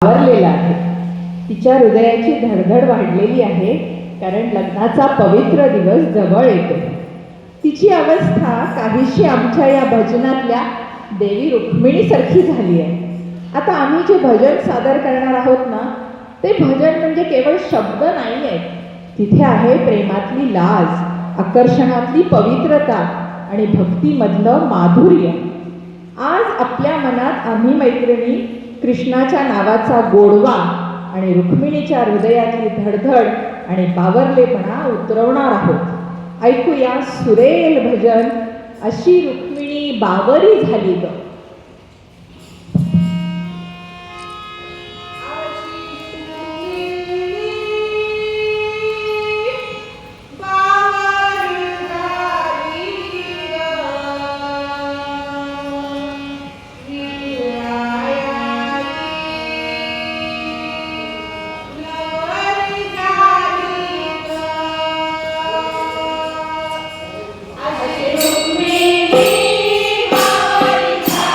आवरलेला आहे. तिच्या हृदयाची धडधड वाढलेली आहे, कारण लग्नाचा पवित्र दिवस जवळ येतो. तिची अवस्था काहीशी आमच्या या भजनातल्या देवी रुक्मिणीसारखी झाली आहे. आता आम्ही जे भजन सादर करणार आहोत ना, ते भजन म्हणजे केवळ शब्द नाही आहेत. तिथे आहे प्रेमातली लाज, आकर्षणातली पवित्रता आणि भक्तीमधलं माधुर्य. आज आपल्या मनात आम्ही मैत्रिणी कृष्णाच्या नावाचा गोडवा आणि रुक्मिणीच्या हृदयातली धडधड आणि बावरलेपणा उतरवणार आहोत. ऐकूया सुरेल भजन, अशी रुक्मिणी बावरी झाली ग. रुक्मिणी बावरी झाली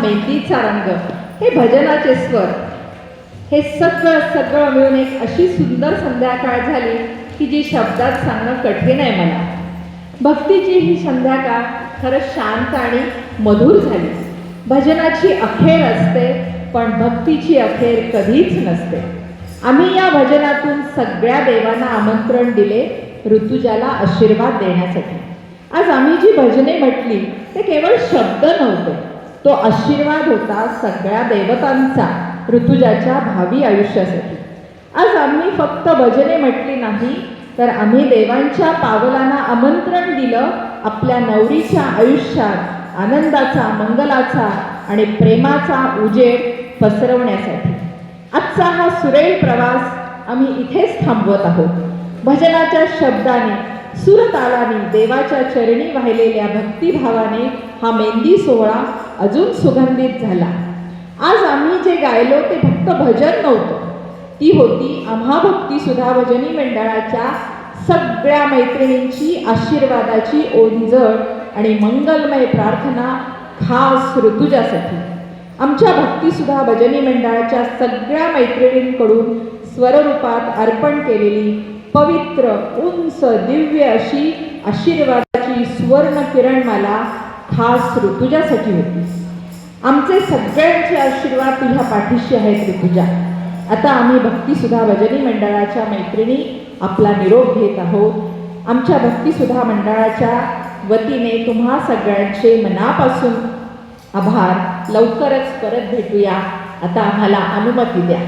मेहंदीचा रंग, हे भजनाचे स्वर, हे सगळं सगळं मिळून एक अशी सुंदर संध्याकाळ झाली की जी शब्दात सांगणं कठीण आहे मला. भक्तीची ही संध्याकाळ खरंच शांत आणि मधुर झाली. भजनाची अखेर असते पण भक्तीची अखेर कधीच नसते. आम्ही या भजनातून सगळ्या देवांना आमंत्रण दिले ऋतुजाला आशीर्वाद देण्यासाठी. आज आम्ही जी भजने म्हटली ते केवळ शब्द नव्हते, तो आशीर्वाद होता सगळ्या देवतांचा ऋतुजाच्या भावी आयुष्यासाठी. आज आम्ही फक्त भजने म्हटली नाही तर आम्ही देवांच्या पावलांना आमंत्रण दिलं आपल्या नवरीच्या आयुष्यात आनंदाचा, मंगलाचा आणि प्रेमाचा उजेड पसरवण्यासाठी. आजचा हा सुरेल प्रवास आम्ही इथेच थांबवत आहोत. भजनाच्या शब्दाने, सुरतालाने, देवाच्या चरणी वाहिलेल्या भक्तिभावाने हा मेहंदी सोहळा अजून सुगंधित झाला. आज आम्ही जे गायलो ते फक्त भजन नव्हतं, ती होती आम्हा भक्तिसुधा भजनी मंडळाच्या सगळ्या मैत्रिणींची आशीर्वादाची ओंजळ आणि मंगलमय प्रार्थना खास ऋतुजासाठी. आमच्या भक्तिसुधा भजनी मंडळाच्या सगळ्या मैत्रिणींकडून स्वररूपात अर्पण केलेली पवित्र, उंच, दिव्य अशी आशीर्वादाची सुवर्ण किरणमाला खास ऋतुजासाठी होती. आमचे सगळ्यांचे आशीर्वाद तुझ्या पाठीशी आहेत ऋतुजा. आता आम्ही भक्तिसुधा भजनी मंडळाच्या मैत्रिणी आपला निरोप घेत आहोत. आमच्या भक्तिसुधा मंडळाच्या वतीने तुम्हा सगळ्यांचे मनापासून आभार. लवकरच परत भेटूया. आता आम्हाला अनुमती द्या.